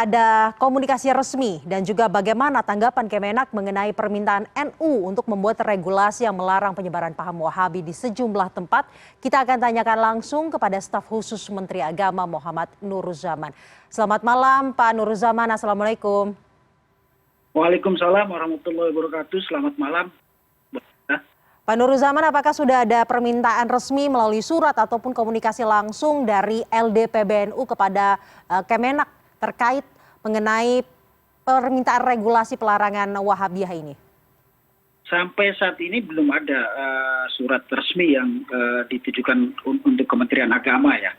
apakah ada komunikasi resmi dan juga bagaimana tanggapan Kemenak mengenai permintaan NU untuk membuat regulasi yang melarang penyebaran paham Wahabi di sejumlah tempat? Kita akan tanyakan langsung kepada staf khusus Menteri Agama Muhammad Nuruzaman. Selamat malam Pak Nuruzaman, Assalamualaikum. Waalaikumsalam warahmatullahi wabarakatuh. Selamat malam. Pak Nuruzaman, apakah sudah ada permintaan resmi melalui surat ataupun komunikasi langsung dari LDPBNU kepada Kemenak terkait mengenai permintaan regulasi pelarangan Wahabiyah ini? Sampai saat ini belum ada surat resmi yang ditujukan untuk Kementerian Agama ya.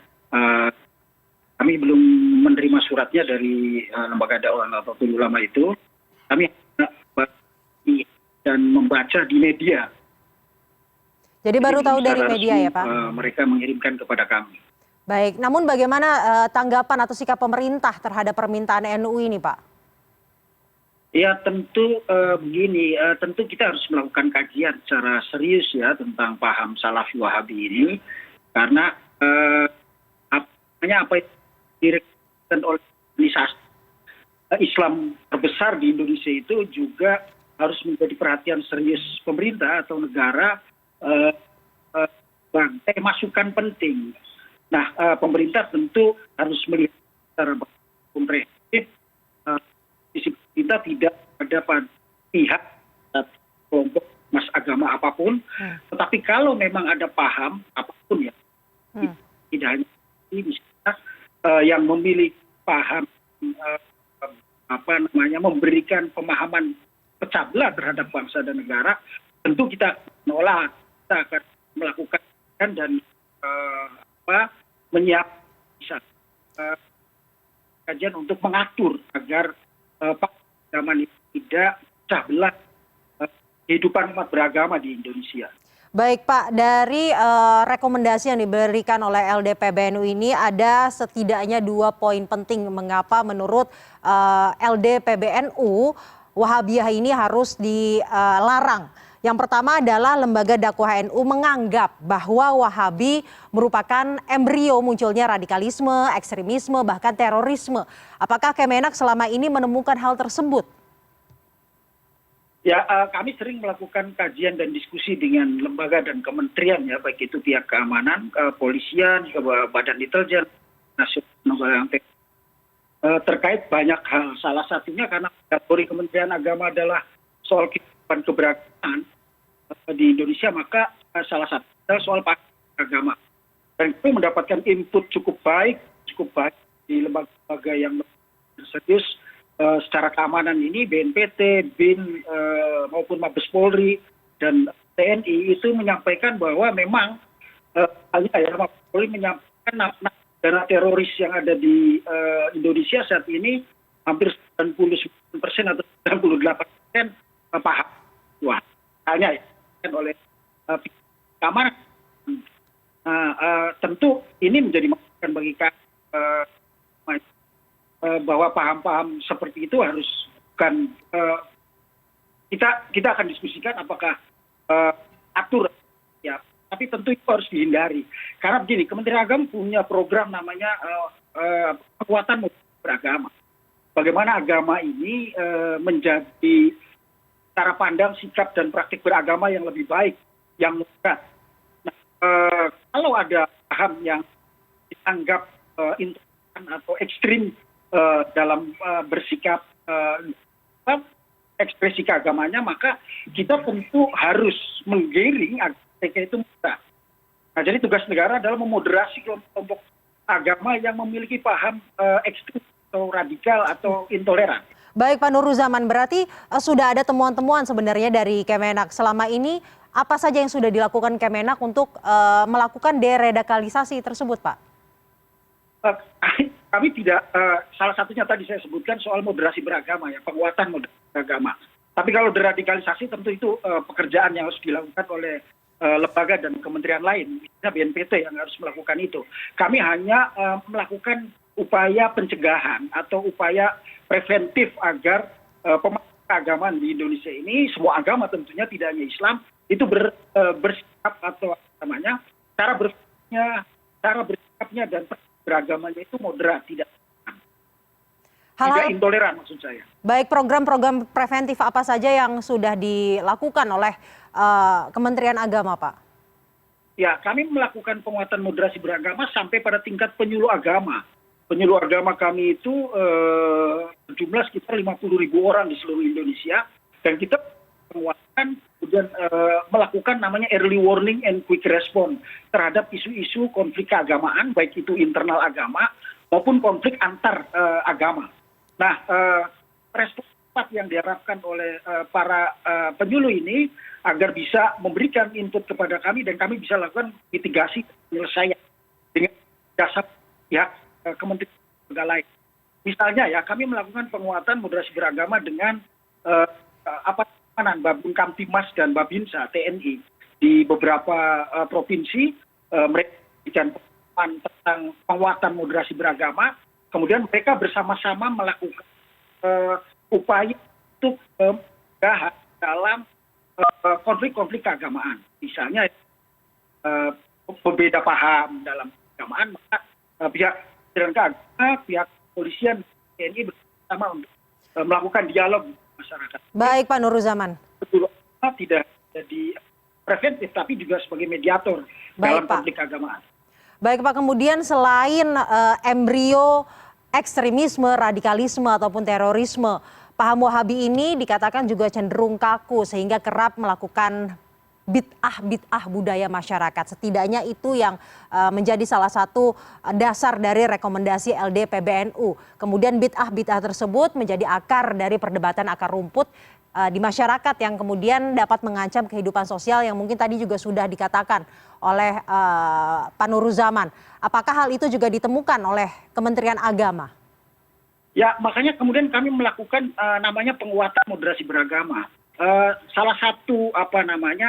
Kami belum menerima suratnya dari lembaga dakwah Nahdlatul Ulama itu. Kami dan membaca di media. Jadi baru tahu dari media ya Pak? Mereka mengirimkan kepada kami. Baik, namun bagaimana tanggapan atau sikap pemerintah terhadap permintaan NU ini Pak? Ya tentu begini, tentu kita harus melakukan kajian secara serius ya tentang paham Salafi Wahabi ini. Karena apa yang direkomendasikan oleh organisasi Islam terbesar di Indonesia itu juga harus menjadi perhatian serius pemerintah atau negara sebagai masukan penting. Nah, pemerintah tentu harus melihat secara komprehensif. Kita tidak ada pada pihak kelompok mas agama apapun, tetapi kalau memang ada paham apapun ya, tidak hanya ini yang memiliki paham memberikan pemahaman pecah belah terhadap bangsa dan negara, tentu kita menolak. Kita akan melakukan dan menyiapkan kajian untuk mengatur agar agama ini tidak pecah belah kehidupan umat beragama di Indonesia. Baik Pak, dari rekomendasi yang diberikan oleh LDPBNU ini ada setidaknya 2 poin penting mengapa menurut LDPBNU Wahabiyah ini harus dilarang. Yang pertama adalah lembaga dakwah NU menganggap bahwa Wahabi merupakan embrio munculnya radikalisme, ekstremisme, bahkan terorisme. Apakah Kemenak selama ini menemukan hal tersebut? Ya, kami sering melakukan kajian dan diskusi dengan lembaga dan kementerian ya, baik itu pihak keamanan, kepolisian, badan intelijen nasional terkait banyak hal. Salah satunya karena kategori Kementerian Agama adalah soal kehidupan keberagaman di Indonesia, maka salah satu adalah soal agama. Dan itu mendapatkan input cukup baik di lembaga yang serius secara keamanan ini, BNPT, BIN maupun Mabes Polri dan TNI itu menyampaikan bahwa memang Mabes Polri menyampaikan dana teroris yang ada di Indonesia saat ini hampir 99% atau 98% paham. Wah, hanya oleh keamanan. Tentu ini menjadi masukan bagi kami bahwa paham-paham seperti itu harus bukan kita akan diskusikan apakah atur ya, tapi tentu itu harus dihindari. Karena begini, Kementerian Agama punya program namanya kekuatan beragama. Bagaimana agama ini menjadi cara pandang, sikap dan praktik beragama yang lebih baik, yang moderat. Nah, kalau ada paham yang dianggap intoleran atau ekstrim dalam bersikap ekspresi keagamanya, maka kita tentu harus menggiring agar mereka itu mudah. Nah, jadi tugas negara adalah memoderasi kelompok agama yang memiliki paham ekstrim atau radikal atau intoleran. Baik Pak Nuruzaman, berarti sudah ada temuan-temuan sebenarnya dari Kemenak. Selama ini apa saja yang sudah dilakukan Kemenak untuk melakukan deradikalisasi tersebut Pak? Kami tidak, salah satunya tadi saya sebutkan soal moderasi beragama ya, penguatan moderasi beragama. Tapi kalau deradikalisasi tentu itu pekerjaan yang harus dilakukan oleh lembaga dan kementerian lain, misalnya BNPT yang harus melakukan itu. Kami hanya melakukan upaya pencegahan atau upaya preventif agar keagamaan di Indonesia ini, semua agama tentunya tidak hanya Islam, itu bersikap atau namanya cara bersikapnya dan beragamanya itu moderat, tidak. tidak Hal-hal intoleran maksud saya. baik, program-program preventif apa saja yang sudah dilakukan oleh Kementerian Agama, Pak? Ya, kami melakukan penguatan moderasi beragama sampai pada tingkat penyuluh agama. Penyuluh agama kami itu jumlah sekitar 50.000 orang di seluruh Indonesia, dan kita penguatan kemudian melakukan namanya early warning and quick response terhadap isu-isu konflik keagamaan, baik itu internal agama maupun konflik antar agama. Nah, respon cepat yang diharapkan oleh para penyuluh ini agar bisa memberikan input kepada kami dan kami bisa lakukan mitigasi penyelesaian dengan dasar pihak kementerian lembaga lain. Misalnya ya, kami melakukan penguatan moderasi beragama dengan Babin Kamtimas dan Babinsa TNI di beberapa provinsi. Mereka memberikan pengumuman tentang penguatan moderasi beragama, kemudian mereka bersama-sama melakukan upaya untuk pencegahan dalam konflik-konflik keagamaan. Misalnya berbeda paham dalam keagamaan, maka pihak keagamaan, pihak kepolisian, TNI bersama untuk melakukan dialog masyarakat. Baik, Pak Nuruzaman. Betul, tidak jadi preventif tapi juga sebagai mediator dalam konflik keagamaan. Baik, Pak, kemudian selain embrio ekstremisme, radikalisme ataupun terorisme, paham Wahabi ini dikatakan juga cenderung kaku sehingga kerap melakukan bid'ah budaya masyarakat. Setidaknya itu yang menjadi salah satu dasar dari rekomendasi LD PBNU. Kemudian bid'ah tersebut menjadi akar dari perdebatan akar rumput di masyarakat yang kemudian dapat mengancam kehidupan sosial yang mungkin tadi juga sudah dikatakan oleh Pak Nuruzaman. Apakah hal itu juga ditemukan oleh Kementerian Agama? Ya, makanya kemudian kami melakukan namanya penguatan moderasi beragama. Salah satu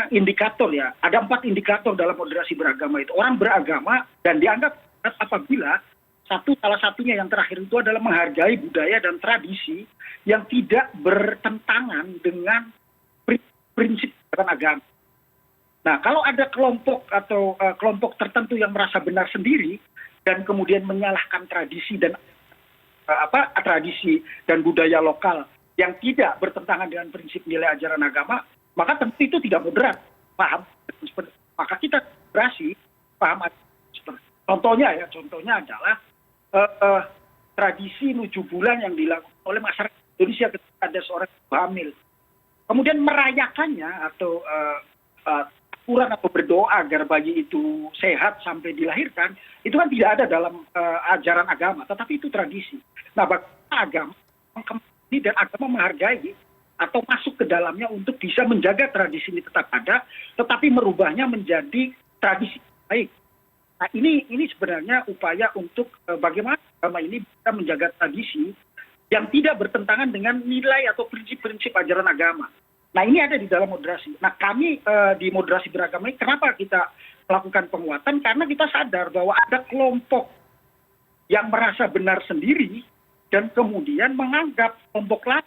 indikator ya, ada 4 indikator dalam moderasi beragama itu. Orang beragama dan dianggap apabila salah satunya yang terakhir itu adalah menghargai budaya dan tradisi yang tidak bertentangan dengan prinsip agama. Nah, kalau ada kelompok atau kelompok tertentu yang merasa benar sendiri dan kemudian menyalahkan tradisi dan tradisi dan budaya lokal yang tidak bertentangan dengan prinsip nilai ajaran agama, maka tentu itu tidak moderat paham. Maka kita berasi paham. Contohnya adalah tradisi 7 bulan yang dilakukan oleh masyarakat Indonesia ketika ada seorang hamil, kemudian merayakannya atau Quran atau berdoa agar bayi itu sehat sampai dilahirkan, itu kan tidak ada dalam ajaran agama, tetapi itu tradisi. Nah, bagaimana agama mengkembali dan agama menghargai atau masuk ke dalamnya untuk bisa menjaga tradisi ini tetap ada, tetapi merubahnya menjadi tradisi baik. Nah, ini sebenarnya upaya untuk bagaimana agama ini bisa menjaga tradisi yang tidak bertentangan dengan nilai atau prinsip-prinsip ajaran agama. Nah, ini ada di dalam moderasi. Nah, kami di moderasi beragama ini kenapa kita melakukan penguatan? Karena kita sadar bahwa ada kelompok yang merasa benar sendiri dan kemudian menganggap kelompok lain.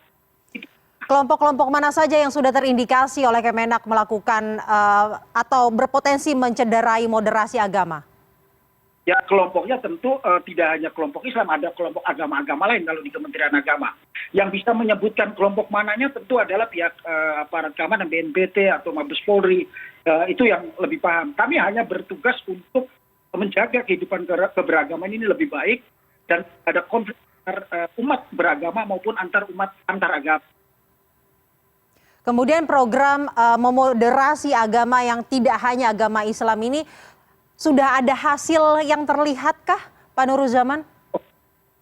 Kelompok-kelompok mana saja yang sudah terindikasi oleh Kemenak melakukan atau berpotensi mencederai moderasi agama? Ya, kelompoknya tentu tidak hanya kelompok Islam, ada kelompok agama-agama lain kalau di Kementerian Agama. Yang bisa menyebutkan kelompok mananya tentu adalah pihak aparat keamanan, BNPT atau Mabes Polri, itu yang lebih paham. Kami hanya bertugas untuk menjaga kehidupan keberagaman ini lebih baik dan ada konflik antar umat beragama maupun antar umat antar agama. Kemudian program memoderasi agama yang tidak hanya agama Islam ini sudah ada hasil yang terlihatkah, Pak Nuruzaman?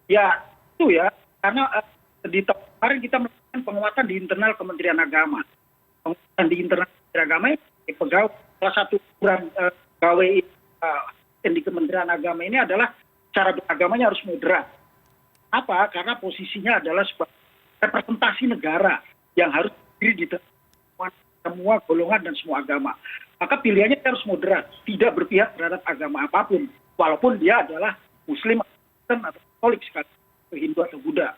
Ya, itu ya. Karena di tahun kemarin kita melakukan penguatan di internal Kementerian Agama. Penguatan di internal Kementerian Agama pegawai salah satu ukuran pegawai di Kementerian Agama ini adalah cara beragamanya harus moderat. Apa? Karena posisinya adalah sebagai representasi negara yang harus berdiri di semua golongan dan semua agama. Maka pilihannya harus moderat, tidak berpihak terhadap agama apapun, walaupun dia adalah Muslim atau Katolik sekali, atau Hindu atau Buddha.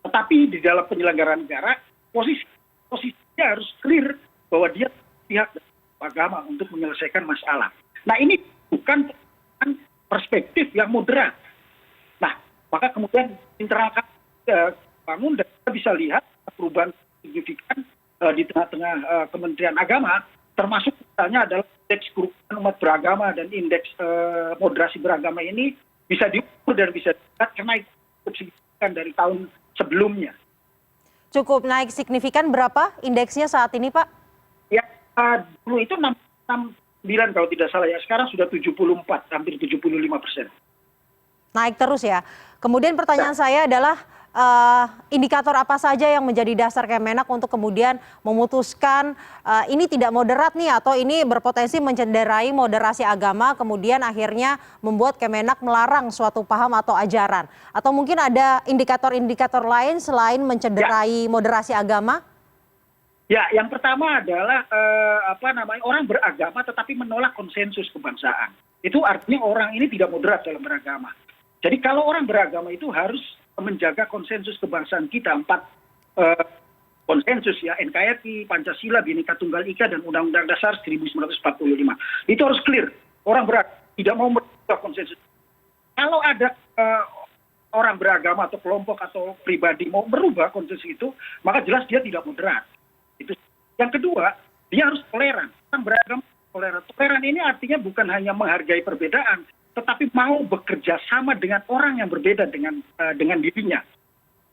Tetapi di dalam penyelenggaraan negara, posisinya harus clear bahwa dia pihak agama untuk menyelesaikan masalah. Nah, ini bukan perspektif yang moderat. Nah, maka kemudian internal bangun dan kita bisa lihat perubahan signifikan di tengah-tengah Kementerian Agama, termasuk misalnya adalah indeks kerukunan umat beragama dan indeks moderasi beragama ini bisa diukur dan bisa dilihat kenaikan cukup signifikan dari tahun sebelumnya. Cukup naik signifikan berapa indeksnya saat ini, Pak? Ya, dulu itu 69 kalau tidak salah ya, sekarang sudah 74, hampir 75%. Naik terus ya. Kemudian pertanyaan saya adalah indikator apa saja yang menjadi dasar Kemenak untuk kemudian memutuskan ini tidak moderat nih atau ini berpotensi mencederai moderasi agama, kemudian akhirnya membuat Kemenak melarang suatu paham atau ajaran. Atau mungkin ada indikator-indikator lain selain mencederai moderasi agama? Ya, yang pertama adalah orang beragama tetapi menolak konsensus kebangsaan. Itu artinya orang ini tidak moderat dalam beragama. Jadi kalau orang beragama itu harus menjaga konsensus kebangsaan kita, 4 konsensus ya, NKRI, Pancasila, Bhinneka Tunggal Ika, dan Undang-Undang Dasar 1945. Itu harus clear. Orang beragama tidak mau merubah konsensus. Kalau ada orang beragama atau kelompok atau pribadi mau merubah konsensus itu, maka jelas dia tidak moderat. Itu. Yang kedua, dia harus toleran. Orang beragama toleran. Toleran ini artinya bukan hanya menghargai perbedaan, tetapi mau bekerja sama dengan orang yang berbeda dengan dirinya.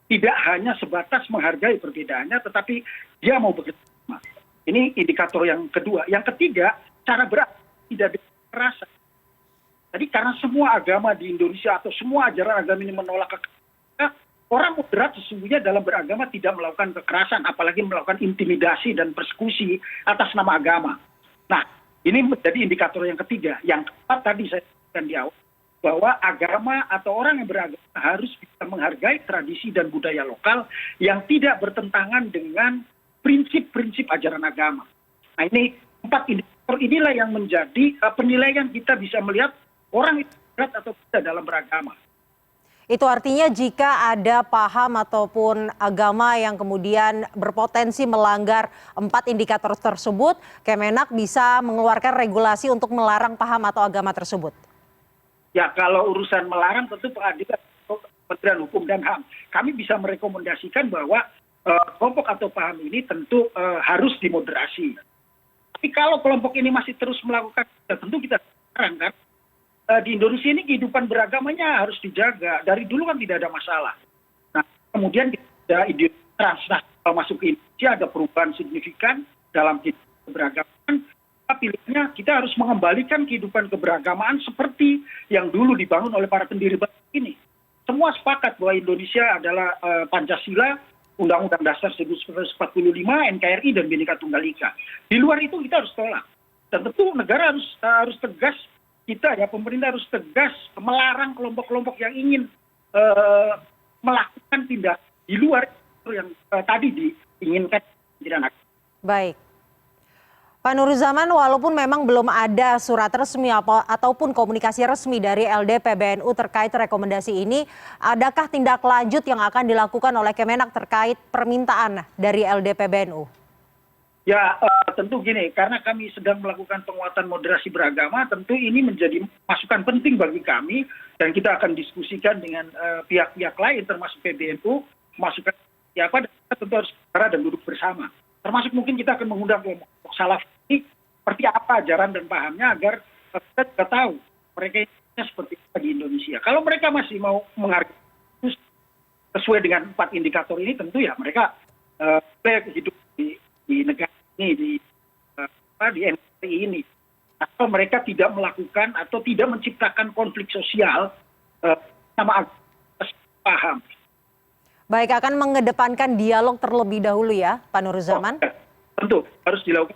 Tidak hanya sebatas menghargai perbedaannya, tetapi dia mau bekerja sama. Ini indikator yang kedua. Yang ketiga, cara beragama tidak kekerasan. Jadi karena semua agama di Indonesia atau semua ajaran agama ini menolak kekerasan, orang moderat sesungguhnya dalam beragama tidak melakukan kekerasan, apalagi melakukan intimidasi dan persekusi atas nama agama. Nah, ini menjadi indikator yang ketiga. Yang keempat tadi saya dan di awal bahwa agama atau orang yang beragama harus bisa menghargai tradisi dan budaya lokal yang tidak bertentangan dengan prinsip-prinsip ajaran agama. Nah, ini 4 indikator inilah yang menjadi penilaian kita bisa melihat orang itu berat atau tidak dalam beragama. Itu artinya jika ada paham ataupun agama yang kemudian berpotensi melanggar 4 indikator tersebut, Kemenak bisa mengeluarkan regulasi untuk melarang paham atau agama tersebut. Ya, kalau urusan melarang tentu pengadilan atau Kementerian Hukum dan HAM. Kami bisa merekomendasikan bahwa kelompok atau paham ini tentu harus dimoderasi. Tapi kalau kelompok ini masih terus melakukan, ya tentu kita larang kan. Di Indonesia ini kehidupan beragamanya harus dijaga. Dari dulu kan tidak ada masalah. Nah, kemudian ada ide transnasional masuk ke Indonesia, ada perubahan signifikan dalam kehidupan beragamaan. Pilihannya kita harus mengembalikan kehidupan keberagamaan seperti yang dulu dibangun oleh para pendiri bangsa ini. Semua sepakat bahwa Indonesia adalah Pancasila, Undang-Undang Dasar 1945, NKRI, dan Bhinneka Tunggal Ika. Di luar itu kita harus tolak. Dan tentu negara harus tegas, kita ya pemerintah harus tegas melarang kelompok-kelompok yang ingin melakukan tindak di luar yang tadi diinginkan. Baik. Pak Nuruzaman, walaupun memang belum ada surat resmi ataupun komunikasi resmi dari LD PBNU terkait rekomendasi ini, adakah tindak lanjut yang akan dilakukan oleh Kemenak terkait permintaan dari LD PBNU? Ya, tentu gini, karena kami sedang melakukan penguatan moderasi beragama, tentu ini menjadi masukan penting bagi kami, dan kita akan diskusikan dengan pihak-pihak lain, termasuk PBNU, masukan siapa, dan kita tentu harus bicara dan duduk bersama. Termasuk mungkin kita akan mengundang kelompok salaf ini seperti apa ajaran dan pahamnya agar kita juga tahu mereka ini seperti apa di Indonesia. Kalau mereka masih mau menghargai sesuai dengan 4 indikator ini, tentu ya mereka hidup di negara ini, di NKRI ini. Atau mereka tidak melakukan atau tidak menciptakan konflik sosial sama paham. Baik, akan mengedepankan dialog terlebih dahulu ya, Pak Nuruzaman? Tentu, harus dilakukan.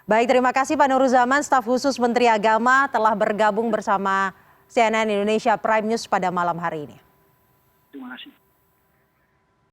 Baik, terima kasih Pak Nuruzaman, staf khusus Menteri Agama telah bergabung bersama CNN Indonesia Prime News pada malam hari ini. Terima kasih.